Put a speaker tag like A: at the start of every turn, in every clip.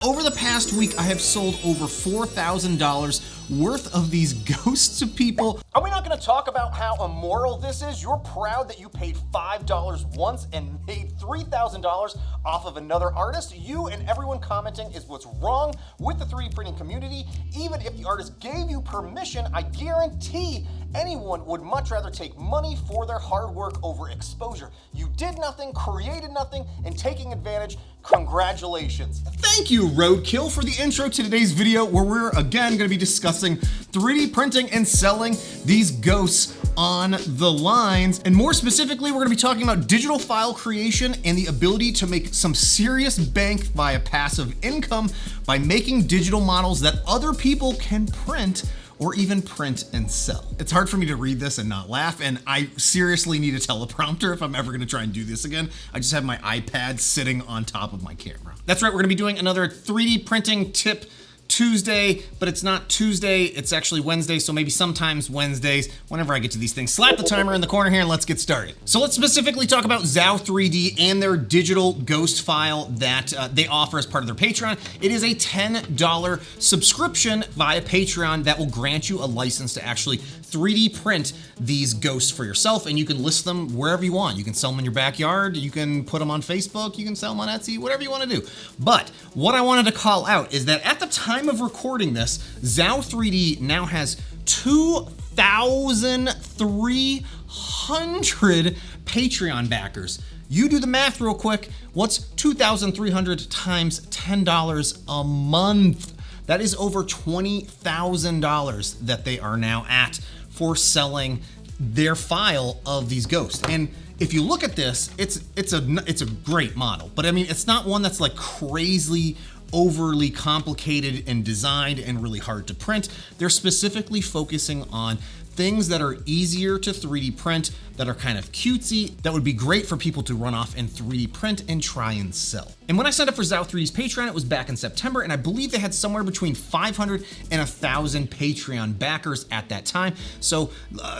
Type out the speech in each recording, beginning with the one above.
A: Over the past week, I have sold over $4,000 worth of these ghosts to people.
B: Are we not going to talk about how immoral this is? You're proud that you paid $5 once and made $3,000 off of another artist. You and everyone commenting is what's wrong with the 3D printing community. Even if the artist gave you permission, I guarantee anyone would much rather take money for their hard work over exposure. You did nothing, created nothing, and taking advantage. Congratulations.
A: Thank you, Roadkill, for the intro to today's video, where we're again going to be discussing 3D printing and selling these ghosts on the lines. And more specifically, we're going to be talking about digital file creation and the ability to make some serious bank via passive income by making digital models that other people can print or even print and sell. It's hard for me to read this and not laugh, and I seriously need a teleprompter if I'm ever gonna try and do this again. I just have my iPad sitting on top of my camera. That's right, we're gonna be doing another 3D printing tip Tuesday, but it's not Tuesday, it's actually Wednesday, so maybe sometimes Wednesdays, whenever I get to these things. Slap the timer in the corner here and let's get started. So let's specifically talk about Zao 3D and their digital ghost file that they offer as part of their Patreon. It is a $10 subscription via Patreon that will grant you a license to actually 3D print these ghosts for yourself, and you can list them wherever you want. You can sell them in your backyard, you can put them on Facebook, you can sell them on Etsy, whatever you want to do. But what I wanted to call out is that at the time of recording this, Zao 3D now has 2,300 Patreon backers. You do the math real quick. What's 2,300 times $10 a month? That is over $20,000 that they are now at for selling their file of these ghosts. And if you look at this, it's a great model, but I mean, it's not one that's like crazily overly complicated and designed and really hard to print. They're specifically focusing on things that are easier to 3D print, that are kind of cutesy, that would be great for people to run off and 3D print and try and sell. And when I signed up for Zao 3D's Patreon, it was back in September, and I believe they had somewhere between 500 and 1,000 Patreon backers at that time. So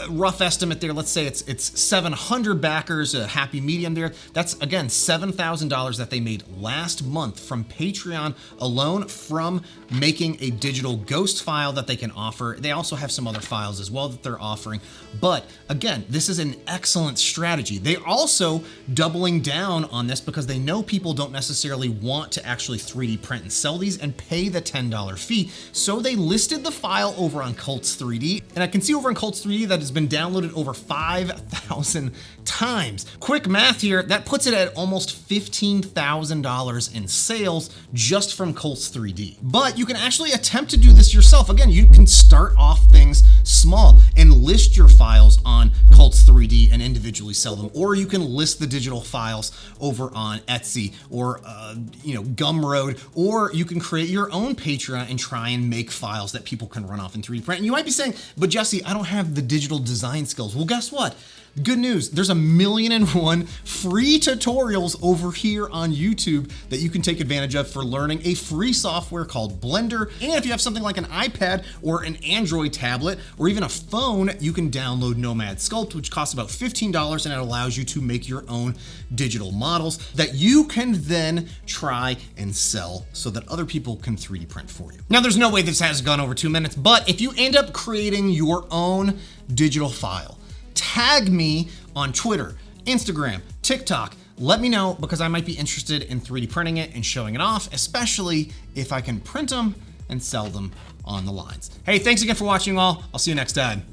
A: rough estimate there, let's say it's 700 backers, a happy medium there. That's again, $7,000 that they made last month from Patreon alone from making a digital ghost file that they can offer. They also have some other files as well that they're offering. But again, this is an excellent strategy. They're also doubling down on this because they know people don't necessarily want to actually 3D print and sell these and pay the $10 fee. So they listed the file over on Cults 3D, and I can see over on Cults 3D that has been downloaded over 5,000 times. Quick math here, that puts it at almost $15,000 in sales just from Cults 3D. But you can actually attempt to do this yourself. Again, you can start off things small and list your files on Cults 3D and individually sell them, or you can list the digital files over on Etsy or Gumroad, or you can create your own Patreon and try and make files that people can run off in 3D print. And you might be saying, but Jesse, I don't have the digital design skills. Well, guess what? Good news, there's 1,000,001 free tutorials over here on YouTube that you can take advantage of for learning a free software called Blender. And if you have something like an iPad or an Android tablet or even a phone, you can download Nomad Sculpt, which costs about $15, and it allows you to make your own digital models that you can then try and sell so that other people can 3D print for you. Now, there's no way this has gone over 2 minutes, but if you end up creating your own digital file, tag me on Twitter, Instagram, TikTok. Let me know, because I might be interested in 3D printing it and showing it off, especially if I can print them and sell them on the lines. Hey, thanks again for watching all. I'll see you next time.